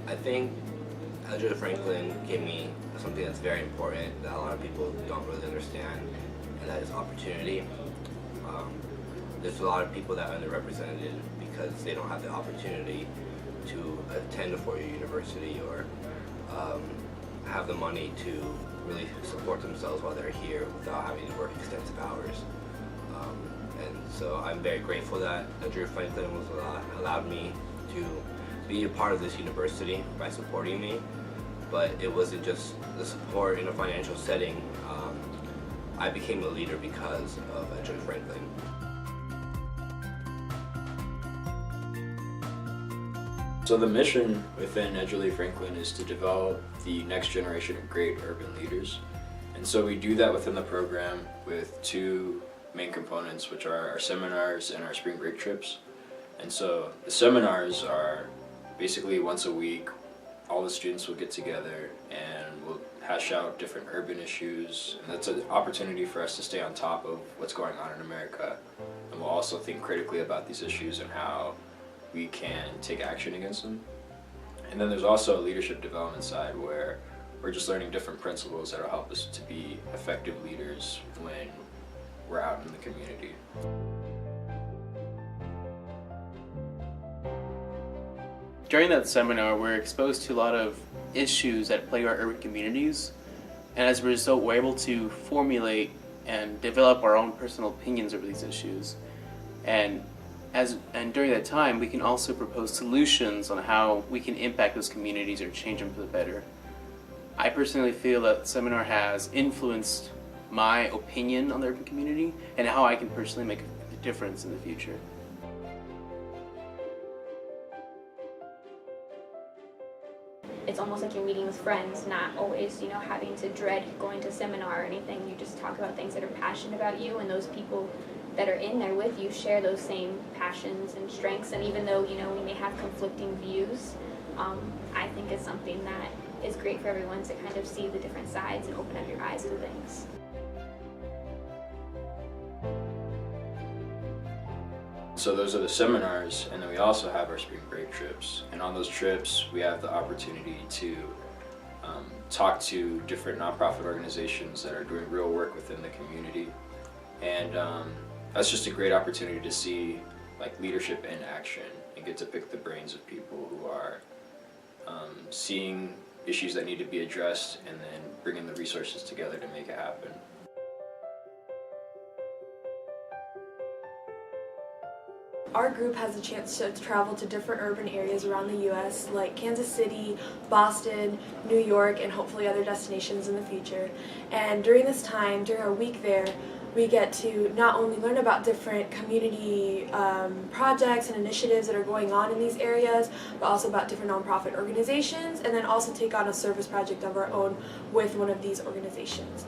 I think Edgerley-Franklin gave me something that's very important that a lot of people don't really understand, and that is opportunity. There's a lot of people that are underrepresented because they don't have the opportunity to attend a four-year university or have the money to really support themselves while they're here without having to work extensive hours. And so I'm very grateful that Edgerley-Franklin was allowed me to be a part of this university by supporting me, but it wasn't just the support in a financial setting. I became a leader because of Edgerley-Franklin. So the mission within Edgerley-Franklin is to develop the next generation of great urban leaders. And so we do that within the program with two main components, which are our seminars and our spring break trips. And so the seminars are basically once a week. All the students will get together and we'll hash out different urban issues, and that's an opportunity for us to stay on top of what's going on in America. And we'll also think critically about these issues and how we can take action against them. And then there's also a leadership development side where we're just learning different principles that will help us to be effective leaders when we're out in the community. During that seminar, we're exposed to a lot of issues that plague our urban communities, and as a result, we're able to formulate and develop our own personal opinions over these issues. And during that time, we can also propose solutions on how we can impact those communities or change them for the better. I personally feel that the seminar has influenced my opinion on the urban community and how I can personally make a difference in the future. It's almost like you're meeting with friends, not always, having to dread going to a seminar or anything. You just talk about things that are passionate about you, and those people that are in there with you share those same passions and strengths. And even though, we may have conflicting views, I think it's something that is great for everyone to kind of see the different sides and open up your eyes to things. So those are the seminars, and then we also have our spring break trips. And on those trips, we have the opportunity to talk to different nonprofit organizations that are doing real work within the community. And that's just a great opportunity to see leadership in action and get to pick the brains of people who are seeing issues that need to be addressed and then bringing the resources together to make it happen. Our group has a chance to travel to different urban areas around the U.S. like Kansas City, Boston, New York, and hopefully other destinations in the future. And during this time, during our week there, we get to not only learn about different community projects and initiatives that are going on in these areas, but also about different nonprofit organizations, and then also take on a service project of our own with one of these organizations.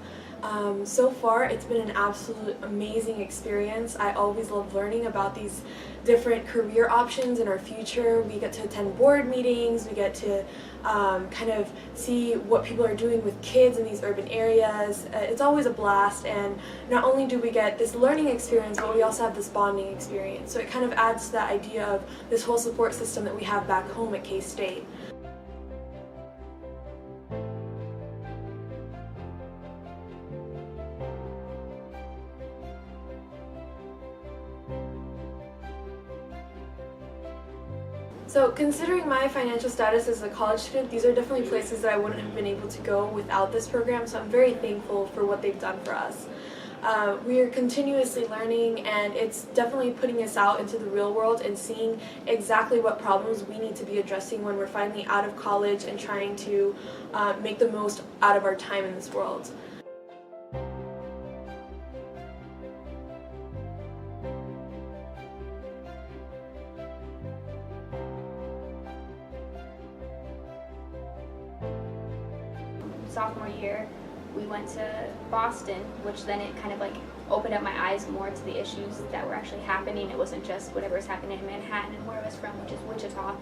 So far, it's been an absolute amazing experience. I always love learning about these different career options in our future. We get to attend board meetings, we get to kind of see what people are doing with kids in these urban areas. It's always a blast, and not only do we get this learning experience, but we also have this bonding experience. So it kind of adds to that idea of this whole support system that we have back home at K-State. So considering my financial status as a college student, these are definitely places that I wouldn't have been able to go without this program, so I'm very thankful for what they've done for us. We are continuously learning, and it's definitely putting us out into the real world and seeing exactly what problems we need to be addressing when we're finally out of college and trying to make the most out of our time in this world. Sophomore year, we went to Boston, which then it kind of like opened up my eyes more to the issues that were actually happening. It wasn't just whatever was happening in Manhattan and where I was from, which is Wichita.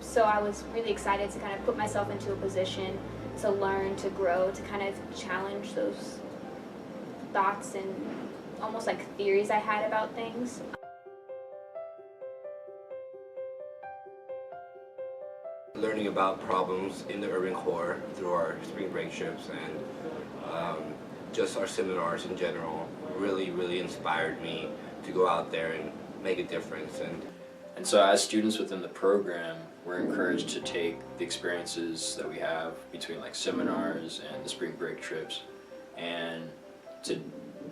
So I was really excited to kind of put myself into a position to learn, to grow, to kind of challenge those thoughts and almost like theories I had about things. Learning about problems in the urban core through our spring break trips and just our seminars in general really inspired me to go out there and make a difference. And so as students within the program, we're encouraged to take the experiences that we have between like seminars and the spring break trips and to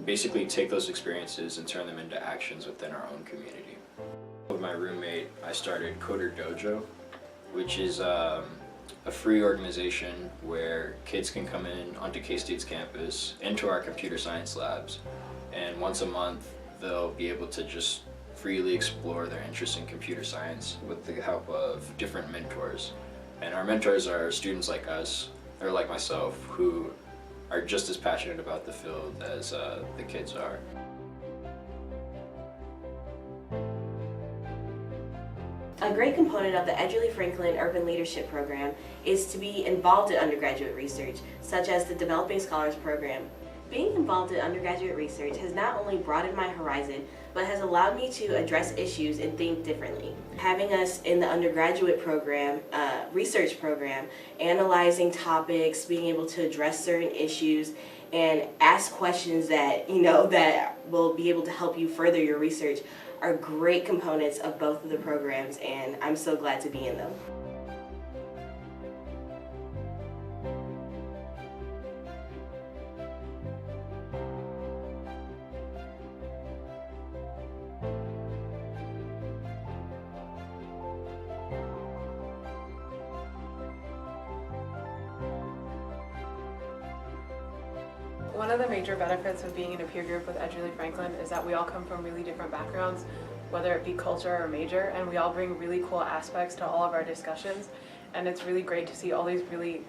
basically take those experiences and turn them into actions within our own community. With my roommate, I started Coder Dojo, which is a free organization where kids can come in onto K-State's campus into our computer science labs, and once a month they'll be able to just freely explore their interest in computer science with the help of different mentors. And our mentors are students like us, or like myself, who are just as passionate about the field as the kids are. A great component of the Edgerley-Franklin Urban Leadership Program is to be involved in undergraduate research, such as the Developing Scholars Program. Being involved in undergraduate research has not only broadened my horizon, but has allowed me to address issues and think differently. Having us in the undergraduate program, research program, analyzing topics, being able to address certain issues, and ask questions that, that will be able to help you further your research are great components of both of the programs, and I'm so glad to be in them. One of the major benefits of being in a peer group with Edgerley-Franklin is that we all come from really different backgrounds, whether it be culture or major, and we all bring really cool aspects to all of our discussions. And it's really great to see all these really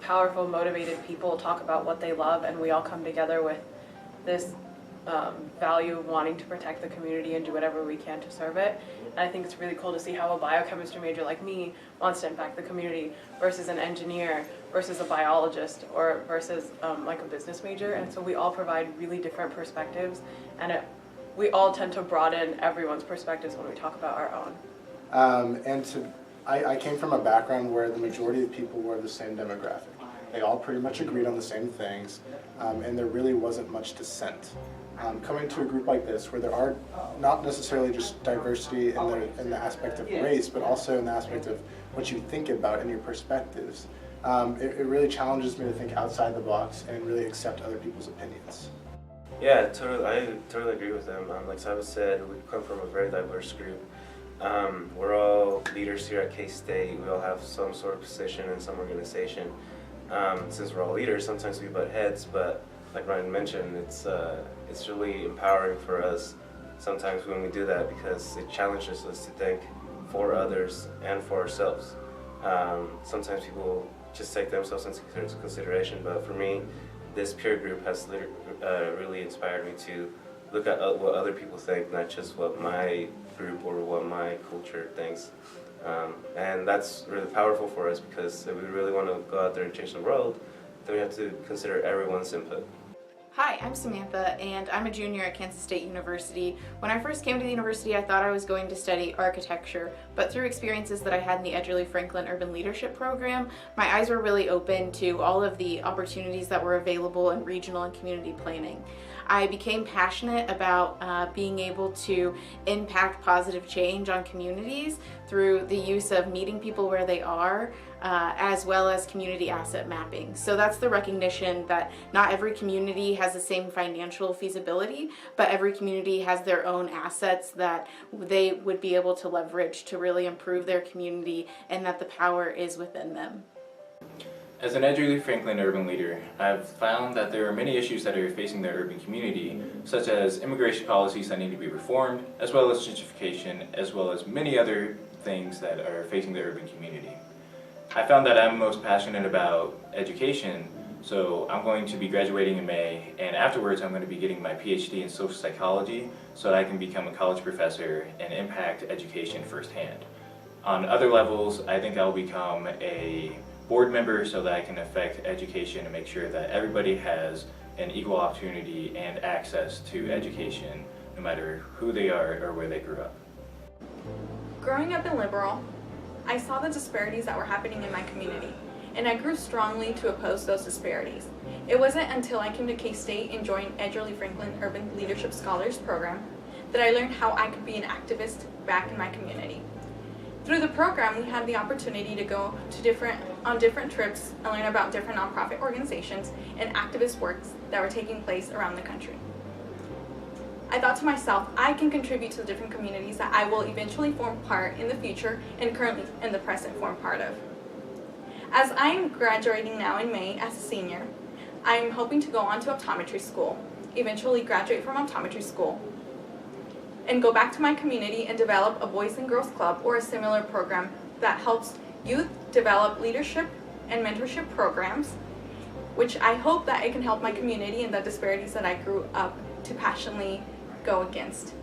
powerful, motivated people talk about what they love, and we all come together with this value of wanting to protect the community and do whatever we can to serve it. And I think it's really cool to see how a biochemistry major like me wants to impact the community versus an engineer versus a biologist or versus like a business major. And so we all provide really different perspectives, and we all tend to broaden everyone's perspectives when we talk about our own. I came from a background where the majority of people were the same demographic. They all pretty much agreed on the same things, and there really wasn't much dissent. Coming to a group like this, where there are not necessarily just diversity in the aspect of race, but also in the aspect of what you think about and your perspectives, it really challenges me to think outside the box and really accept other people's opinions. Yeah, I totally agree with them. Like Saba said, we come from a very diverse group. We're all leaders here at K-State. We all have some sort of position in some organization. Since we're all leaders, sometimes we butt heads, but like Ryan mentioned, it's really empowering for us sometimes when we do that, because it challenges us to think for others and for ourselves. Sometimes people just take themselves into consideration, but for me, this peer group has really inspired me to look at what other people think, not just what my group or what my culture thinks. And that's really powerful for us, because if we really want to go out there and change the world, then we have to consider everyone's input. Hi, I'm Samantha, and I'm a junior at Kansas State University. When I first came to the university, I thought I was going to study architecture, but through experiences that I had in the Edgerley-Franklin Urban Leadership Program, my eyes were really open to all of the opportunities that were available in regional and community planning. I became passionate about being able to impact positive change on communities through the use of meeting people where they are, as well as community asset mapping. So that's the recognition that not every community has the same financial feasibility, but every community has their own assets that they would be able to leverage to really improve their community, and that the power is within them. As an Edgerley-Franklin urban leader, I've found that there are many issues that are facing the urban community, such as immigration policies that need to be reformed, as well as gentrification, as well as many other things that are facing the urban community. I found that I'm most passionate about education, so I'm going to be graduating in May, and afterwards I'm going to be getting my PhD in social psychology so that I can become a college professor and impact education firsthand. On other levels, I think I'll become a board member so that I can affect education and make sure that everybody has an equal opportunity and access to education, no matter who they are or where they grew up. Growing up in Liberal, I saw the disparities that were happening in my community, and I grew strongly to oppose those disparities. It wasn't until I came to K-State and joined Edgerley-Franklin Urban Leadership Scholars Program that I learned how I could be an activist back in my community. Through the program, we had the opportunity to go to on different trips and learn about different nonprofit organizations and activist works that were taking place around the country. I thought to myself, I can contribute to the different communities that I will eventually form part in the future and currently in the present form part of. As I'm graduating now in May as a senior, I'm hoping to go on to optometry school, eventually graduate from optometry school, and go back to my community and develop a Boys and Girls Club or a similar program that helps youth develop leadership and mentorship programs, which I hope that it can help my community and the disparities that I grew up to passionately go against.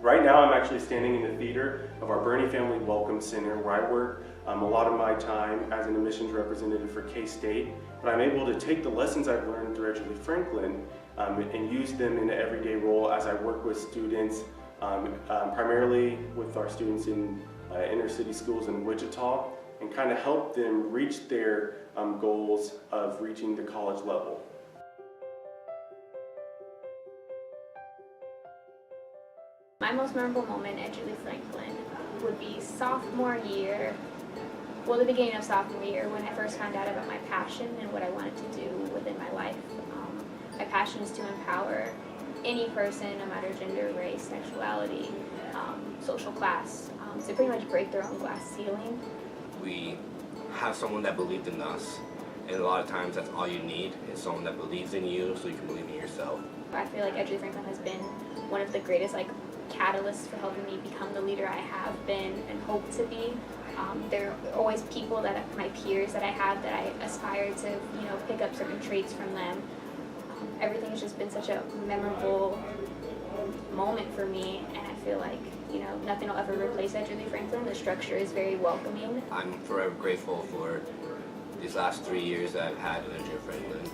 Right now I'm actually standing in the theater of our Bernie Family Welcome Center where I work a lot of my time as an admissions representative for K-State, but I'm able to take the lessons I've learned through Edgerley-Franklin and use them in an everyday role as I work with students, primarily with our students in inner city schools in Wichita, and kind of help them reach their goals of reaching the college level. My most memorable moment at Edgerley-Franklin would be sophomore year, well, the beginning of sophomore year, when I first found out about my passion and what I wanted to do within my life. My passion is to empower any person, no matter gender, race, sexuality, social class, to pretty much break their own glass ceiling. We have someone that believed in us, and a lot of times that's all you need is someone that believes in you so you can believe in yourself. I feel like Edgerley-Franklin has been one of the greatest catalysts for helping me become the leader I have been and hope to be. There are always people my peers that I have that I aspire to, pick up certain traits from them. Everything has just been such a memorable moment for me, and I feel like, nothing will ever replace Edgerley-Franklin. The structure is very welcoming. I'm forever grateful for these last 3 years that I've had in Edgerley-Franklin.